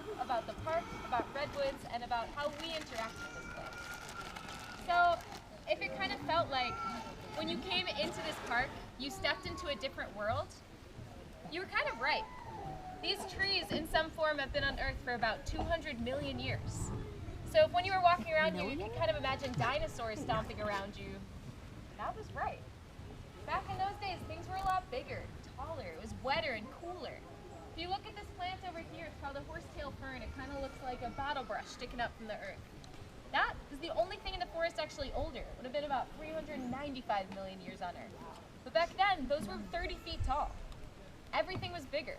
talk about the park, about redwoods, and about how we interact with this place. So, if it kind of felt like when you came into this park, you stepped into a different world, you were kind of right. These trees, in some form, have been on Earth for about 200 million years. So if when you were walking around here, you could kind of imagine dinosaurs stomping around you, that was right. Back in those days, things were a lot bigger, taller, it was wetter and cooler. If you look at this plant over here, it's called a horsetail fern. It kind of looks like a bottle brush sticking up from the earth. That is the only thing in the forest actually older. It would have been about 395 million years on Earth. But back then, those were 30 feet tall. Everything was bigger.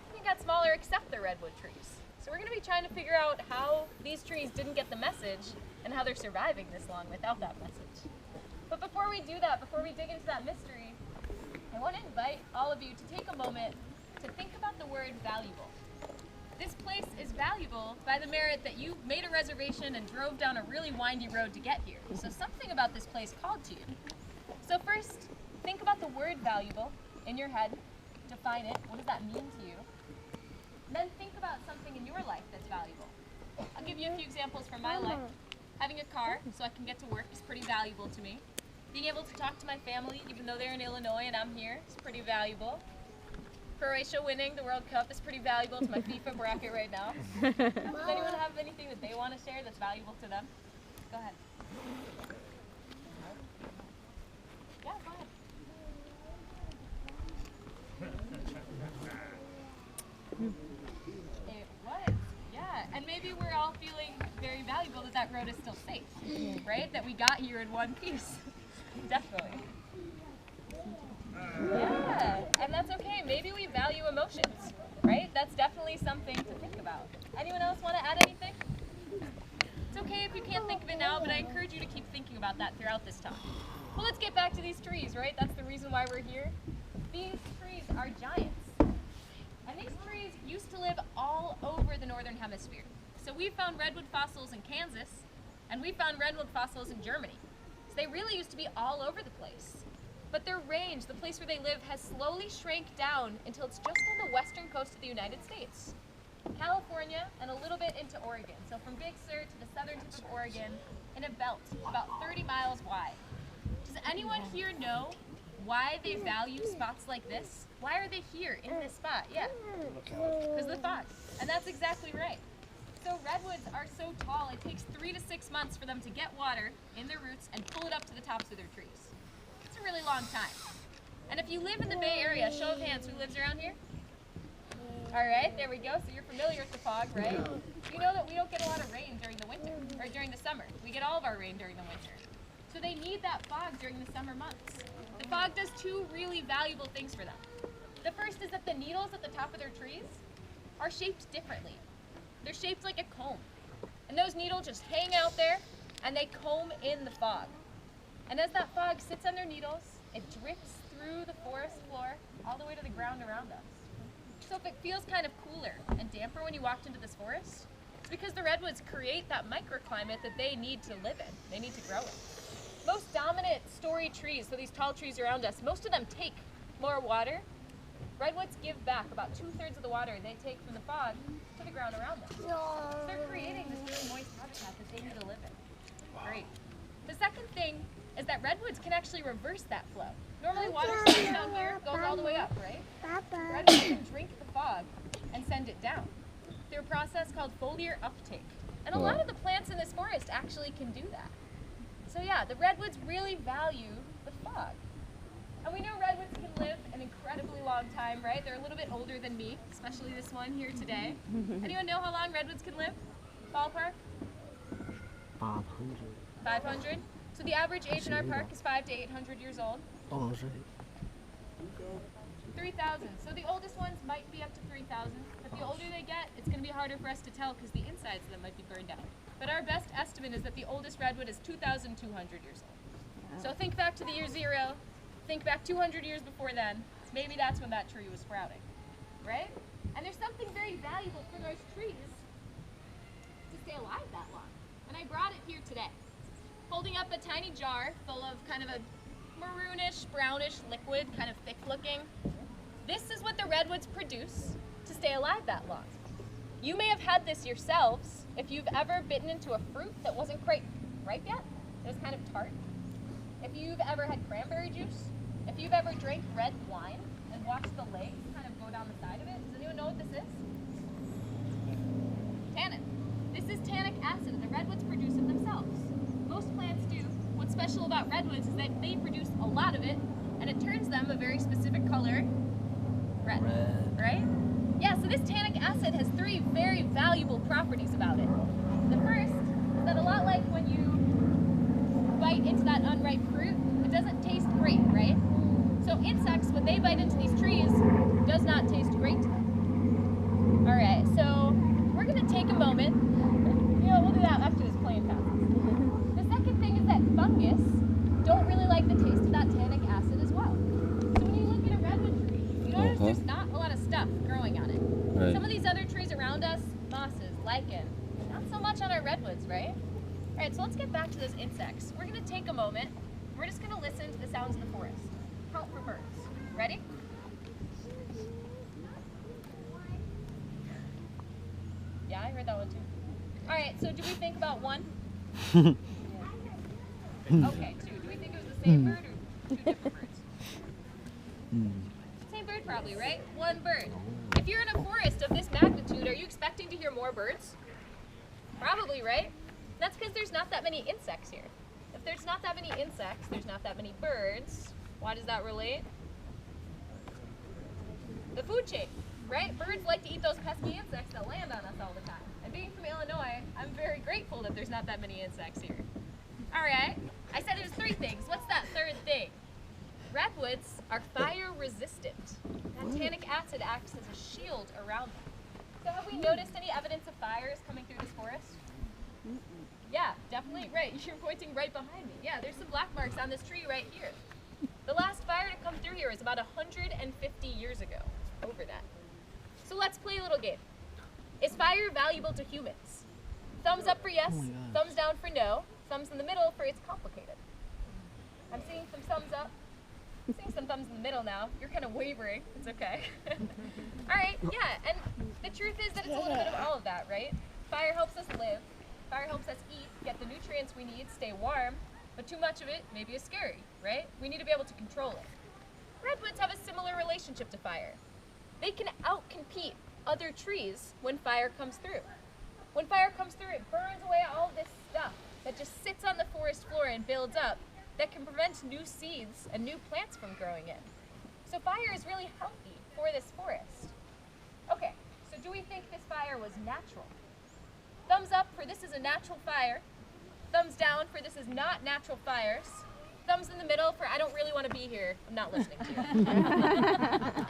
Everything got smaller except the redwood trees. So we're going to be trying to figure out how these trees didn't get the message and how they're surviving this long without that message. But before we do that, before we dig into that mystery, I want to invite all of you to take a moment to think about the word valuable. This place is valuable by the merit that you made a reservation and drove down a really windy road to get here. So something about this place called to you. So first, think about the word valuable in your head. Define it. What does that mean to you? And then think about something in your life that's valuable. I'll give you a few examples from my life. Having a car so I can get to work is pretty valuable to me. Being able to talk to my family, even though they're in Illinois and I'm here, is pretty valuable. Croatia winning the World Cup is pretty valuable to my FIFA bracket right now. Does anyone have anything that they want to share that's valuable to them? Go ahead. Yeah, go ahead. It was, yeah. And maybe we're all feeling very valuable that that road is still safe, right? That we got here in one piece. Definitely. Yeah, and that's okay. Maybe we value emotions, right? That's definitely something to think about. Anyone else want to add anything? It's okay if you can't think of it now, but I encourage you to keep thinking about that throughout this talk. Well, let's get back to these trees, right? That's the reason why we're here. These trees are giants. And these trees used to live all over the northern hemisphere. So we found redwood fossils in Kansas, and we found redwood fossils in Germany. So they really used to be all over the place. But their range, the place where they live, has slowly shrank down until it's just on the western coast of the United States. California and a little bit into Oregon. So from Big Sur to the southern tip of Oregon in a belt about 30 miles wide. Does anyone here know why they value spots like this? Why are they here in this spot? Yeah, because of the fog. And that's exactly right. So redwoods are so tall, it takes 3 to 6 months for them to get water in their roots and pull it up to the tops of their trees. It's a really long time. And if you live in the Bay Area, show of hands, who lives around here? All right, there we go. So you're familiar with the fog, right? You know that we don't get a lot of rain during the winter, or during the summer. We get all of our rain during the winter. So they need that fog during the summer months. The fog does two really valuable things for them. The first is that the needles at the top of their trees are shaped differently. They're shaped like a comb. And those needles just hang out there, and they comb in the fog. And as that fog sits on their needles, it drips through the forest floor all the way to the ground around us. So if it feels kind of cooler and damper when you walked into this forest, it's because the redwoods create that microclimate that they need to live in, they need to grow in. Most dominant story trees, so these tall trees around us, most of them take more water. Redwoods give back about 2/3 of the water they take from the fog to the ground around them. So they're creating this really moist habitat that they need to live in. Great. The second thing is that redwoods can actually reverse that flow. Normally water stays down here, goes all the way up, right? Redwoods can drink the fog and send it down through a process called foliar uptake. And a lot of the plants in this forest actually can do that. So yeah, the redwoods really value the fog. And we know redwoods can live an incredibly long time, right? They're a little bit older than me, especially this one here today. Anyone know how long redwoods can live? Ballpark? 500. 500? So the average age in our park is 500 to 800 years old. Oh, is it? 3,000. So the oldest ones might be up to 3,000. But the older they get, it's going to be harder for us to tell because the insides of them might be burned out. But our best estimate is that the oldest redwood is 2,200 years old. So think back to the year 0. Think back 200 years before then. Maybe that's when that tree was sprouting, right? And there's something very valuable for those trees to stay alive that long. And I brought it here today. Holding up a tiny jar full of kind of a maroonish, brownish liquid, kind of thick looking. This is what the redwoods produce to stay alive that long. You may have had this yourselves if you've ever bitten into a fruit that wasn't quite ripe yet. It was kind of tart. If you've ever had cranberry juice. If you've ever drank red wine and watched the legs kind of go down the side of it. Does anyone know what this is? Tannin. This is tannic acid and the redwoods produce it themselves. Most plants do. What's special about redwoods is that they produce a lot of it and it turns them a very specific color, red. Right? Yeah, so this tannic acid has 3 very valuable properties about it. The first is that a lot like when you bite into that unripe fruit, it doesn't taste great, right? So insects, when they bite into these trees, does not taste great to them. All right, so we're gonna take a moment. You know, we'll do that after this plane passes. The second thing is that fungus don't really like the taste of that tannic acid as well. So when you look at a redwood tree, you notice there's not a lot of stuff growing on it. Right. Some of these other trees around us, mosses, lichen, not so much on our redwoods, right? All right, so let's get back to those insects. We're gonna take a moment. We're just gonna listen to the sounds of the forest. Count for birds. Ready? Yeah, I heard that one too. All right, so do we think about 1? Okay, 2. Do we think it was the same bird or 2 different birds? Same bird probably, right? 1 bird. If you're in a forest of this magnitude, are you expecting to hear more birds? Probably, right? That's because there's not that many insects here. If there's not that many insects, there's not that many birds. Why does that relate? The food chain, right? Birds like to eat those pesky insects that land on us all the time. And being from Illinois, I'm very grateful that there's not that many insects here. All right, I said there's 3 things. What's that 3rd thing? Redwoods are fire resistant. That tannic acid acts as a shield around them. So have we noticed any evidence of fires coming through this forest? Yeah, definitely, right. You're pointing right behind me. Yeah, there's some black marks on this tree right here. The last fire to come through here was about 150 years ago, over that. So let's play a little game. Is fire valuable to humans? Thumbs up for yes, thumbs down for no, thumbs in the middle for it's complicated. I'm seeing some thumbs up. I'm seeing some thumbs in the middle now. You're kind of wavering. It's okay. All right, yeah, and the truth is that it's a little bit of all of that, right? Fire helps us live. Fire helps us eat, get the nutrients we need, stay warm, but too much of it maybe is scary, right? We need to be able to control it. Redwoods have a similar relationship to fire. They can outcompete other trees when fire comes through. When fire comes through, it burns away all this stuff that just sits on the forest floor and builds up that can prevent new seeds and new plants from growing in. So fire is really healthy for this forest. Okay, so do we think this fire was natural? Thumbs up for this is a natural fire. Thumbs down for this is not natural fires. Thumbs in the middle for I don't really want to be here. I'm not listening to you.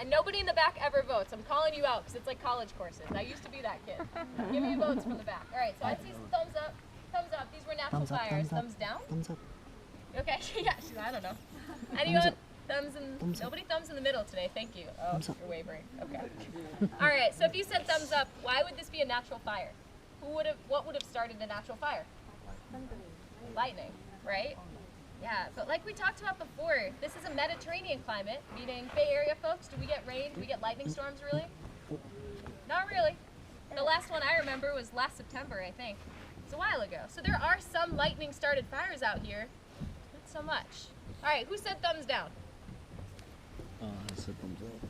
And nobody in the back ever votes. I'm calling you out because it's like college courses. I used to be that kid. Give me votes from the back. All right, so I see some thumbs up. Thumbs up. These were natural fires. Thumbs down? Thumbs up. Okay, yeah, I don't know. Anyone? Thumbs in, nobody thumbs in the middle today. Thank you. Oh, you're wavering. Okay. All right, so if you said thumbs up, why would this be a natural fire? What would have started a natural fire? Lightning, right? Yeah, but like we talked about before, this is a Mediterranean climate, meaning Bay Area folks, do we get rain? Do we get lightning storms really? Not really. The last one I remember was last September, I think. It's a while ago. So there are some lightning-started fires out here, not so much. All right, who said thumbs down? I said thumbs up.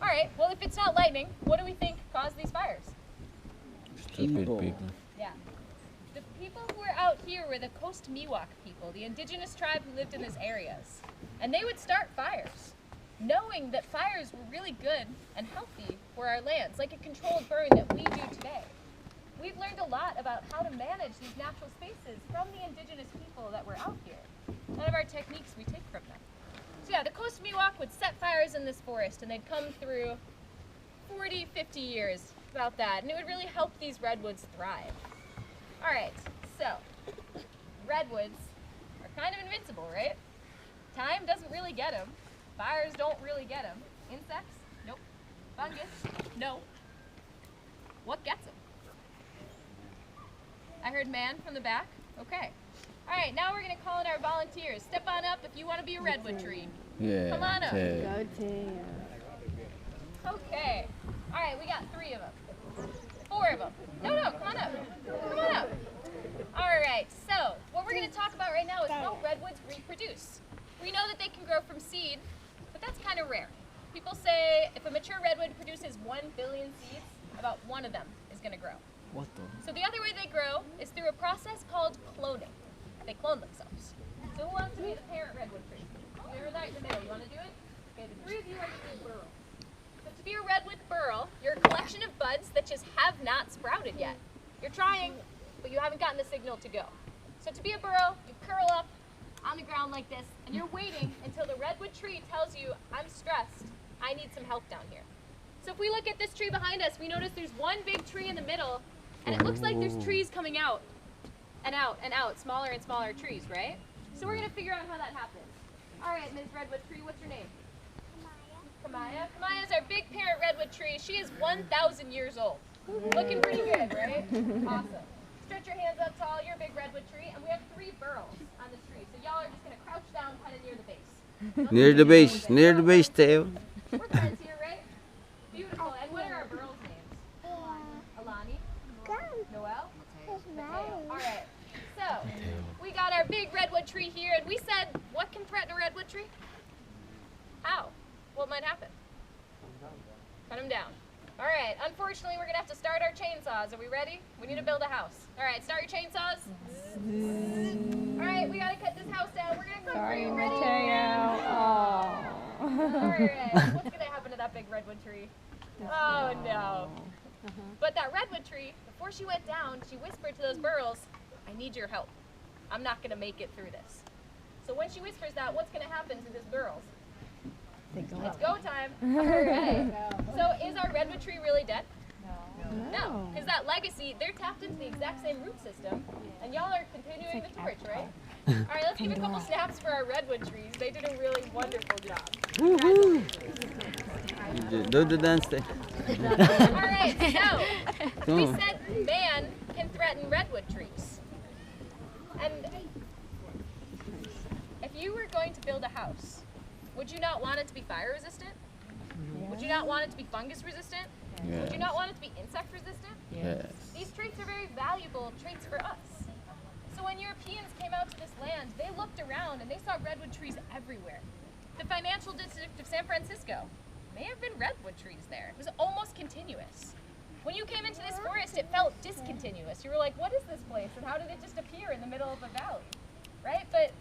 All right, well if it's not lightning, what do we think caused these fires? Stupid people. Yeah. The people who were out here were the Coast Miwok people, the indigenous tribe who lived in these areas. And they would start fires, knowing that fires were really good and healthy for our lands, like a controlled burn that we do today. We've learned a lot about how to manage these natural spaces from the indigenous people that were out here. A lot of our techniques we take from them. So yeah, the Coast Miwok would set fires in this forest, and they'd come through 40, 50 years, about that, and it would really help these redwoods thrive. All right, so redwoods are kind of invincible, right? Time doesn't really get them. Fires don't really get them. Insects? Nope. Fungus? No. What gets them? I heard man from the back. Okay. All right, now we're going to call in our volunteers. Step on up if you want to be a redwood tree. Yeah. Come on up. Okay. Go team. Okay. All right, we got 3 of them. 4 of them. No, come on up. Come on up. All right, so what we're going to talk about right now is how redwoods reproduce. We know that they can grow from seed, but that's kind of rare. People say if a mature redwood produces 1 billion seeds, about 1 of them is going to grow. What the? So the other way they grow is through a process called cloning. They clone themselves. So who wants to be the parent redwood tree? You're right in the middle. You want to do it? Okay, the 3 of you are going to be a burl. So to be a redwood burl, you're a collection of buds that just have not sprouted yet. You're trying, but you haven't gotten the signal to go. So to be a burl, you curl up on the ground like this, and you're waiting until the redwood tree tells you, I'm stressed, I need some help down here. So if we look at this tree behind us, we notice there's one big tree in the middle, and it looks like there's trees coming out, and out, smaller and smaller trees, right? So we're going to figure out how that happens. All right, Ms. Redwood Tree, what's your name? Kamaya. Kamaya is our big parent redwood tree. She is 1,000 years old. Looking pretty good, right? Awesome. Stretch your hands up tall. You're a big redwood tree, and we have 3 burls on this tree. So y'all are just going to crouch down kind of near the base. Near the base, Teo. We're friends here, right? Beautiful. And what are our burls' names? Alani? Noel? Mateo. All right. So we got our big redwood tree here, and we said, what can threaten a redwood tree? How? What might happen? Cut them down. All right. Unfortunately, we're going to have to start our chainsaws. Are we ready? We need to build a house. All right. Start your chainsaws. All right. We got to cut this house down. We're going to cook for you. Ready? All right. What's going to happen to that big redwood tree? Oh, no. But that redwood tree, before she went down, she whispered to those burls, I need your help. I'm not going to make it through this. So when she whispers that, what's going to happen to this burls? It's go time. All right. So is our redwood tree really dead? No. Because that legacy, they're tapped into the exact same root system, and y'all are continuing the torch, right? All right, let's give a couple snaps for our redwood trees. They did a really wonderful job. Woohoo! Do the dance thing. All right, so we said man can threaten redwood trees. And if you were going to build a house, would you not want it to be fire resistant? Would you not want it to be fungus resistant? Yes. Would you not want it to be insect resistant? Yes. These traits are very valuable traits for us. So when Europeans came out to this land, they looked around and they saw redwood trees everywhere. The financial district of San Francisco may have been redwood trees there. It was almost continuous. When you came into this forest, it felt discontinuous. You were like, what is this place? And how did it just appear in the middle of a valley? Right? But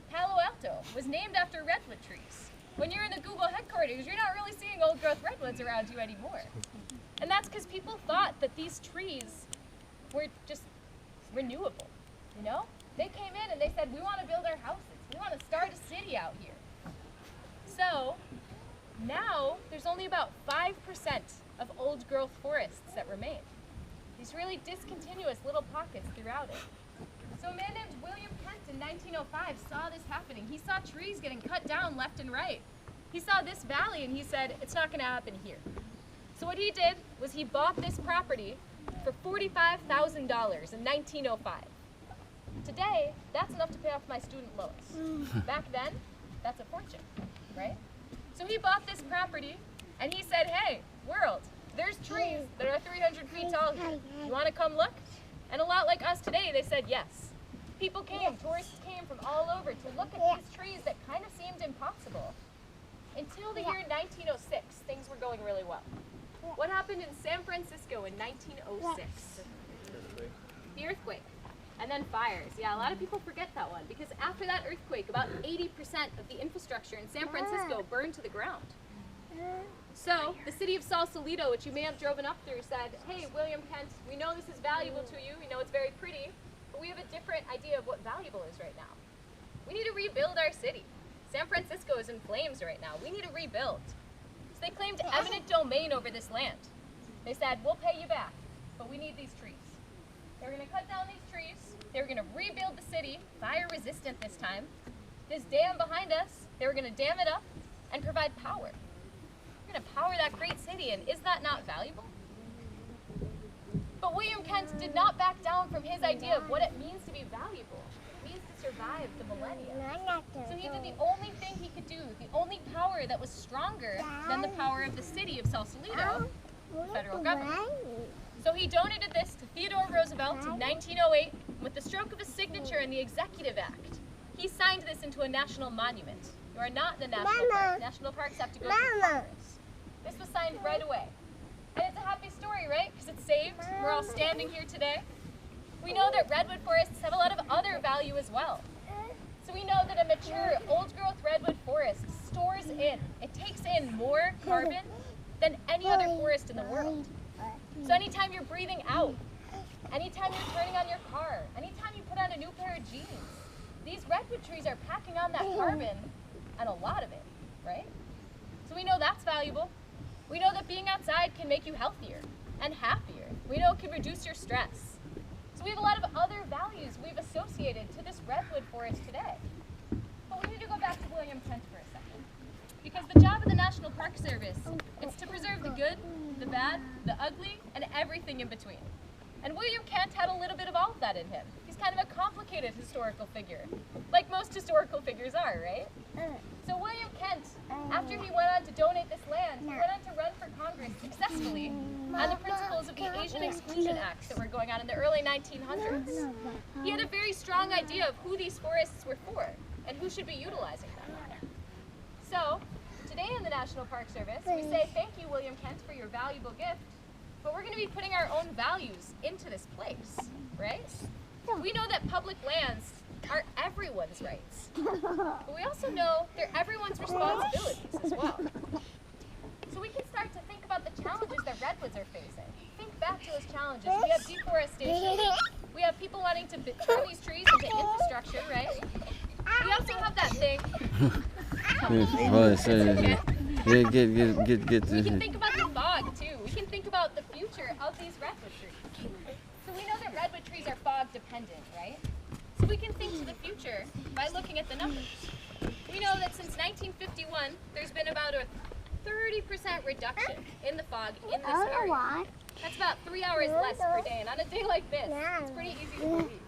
Palo Alto was named after redwood trees. When you're in the Google headquarters, you're not really seeing old growth redwoods around you anymore. And that's because people thought that these trees were just renewable, you know? They came in and they said, we want to build our houses. We want to start a city out here. So now there's only about 5% of old growth forests that remain. These really discontinuous little pockets throughout it. So a man named William Kent in 1905 saw this happening. He saw trees getting cut down left and right. He saw this valley and he said, it's not going to happen here. So what he did was he bought this property for $45,000 in 1905. Today, that's enough to pay off my student loans. Back then, that's a fortune, right? So he bought this property and he said, hey, world, there's trees that are 300 feet tall here. You want to come look? And a lot like us today, they said yes. People came, tourists came from all over to look at these trees that kind of seemed impossible. Until the year 1906, things were going really well. What happened in San Francisco in 1906? The earthquake. And then fires. Yeah, a lot of people forget that one because after that earthquake, about 80% of the infrastructure in San Francisco burned to the ground. So the city of Sausalito, which you may have driven up through, said, hey, William Kent, we know this is valuable to you. We know it's very pretty, but we have a different idea of what valuable is right now. We need to rebuild our city. San Francisco is in flames right now. We need to rebuild. So they claimed eminent domain over this land. They said, we'll pay you back, but we need these trees. They were going to cut down these trees. They were going to rebuild the city, fire resistant this time. This dam behind us, they were going to dam it up and provide power. We're going to power that great city, and is that not valuable? But William Kent did not back down from his idea of what it means to be valuable. It means to survive the millennia. So he did the only thing he could do, the only power that was stronger than the power of the city of Sausalito, the federal government. So he donated this to Theodore Roosevelt in 1908 with the stroke of a signature in the Executive Act. He signed this into a national monument. You are not in a national park. National parks have to go through Congress. This was signed right away. And it's a happy story, right? Because it's saved. We're all standing here today. We know that redwood forests have a lot of other value as well. So we know that a mature, old-growth redwood forest stores in, it takes in more carbon than any other forest in the world. So anytime you're breathing out, anytime you're turning on your car, anytime you put on a new pair of jeans, these redwood trees are packing on that carbon, and a lot of it, right? So we know that's valuable. We know that being outside can make you healthier and happier. We know it can reduce your stress. So we have a lot of other values we've associated to this redwood forest today. But we need to go back to William Kent for a second. Because the job of the National Park Service is to preserve the good, the bad, the ugly, and everything in between. And William Kent had a little bit of all of that in him. He's kind of a complicated historical figure, like most historical figures are, right? So William Kent, after he went on to donate this land, he went on to run for Congress successfully on the principles of the Asian Exclusion Acts that were going on in the early 1900s. He had a very strong idea of who these forests were for and who should be utilizing them. So, today in the National Park Service, we say thank you, William Kent, for your valuable gift, but we're going to be putting our own values into this place, right? We know that public lands are everyone's rights, but we also know they're everyone's responsibilities as well. So we can start to think about the challenges that redwoods are facing. Think back to those challenges. We have deforestation. We have people wanting to turn these trees into infrastructure, right? We also have that thing. We can think about the fog too. We can think about the future of these redwood trees. So we know that redwood trees are fog dependent, right? So we can think to the future by looking at the numbers. We know that since 1951, there's been about a 30% reduction in the fog in this area. That's about 3 hours less per day, and on a day like this, it's pretty easy to believe.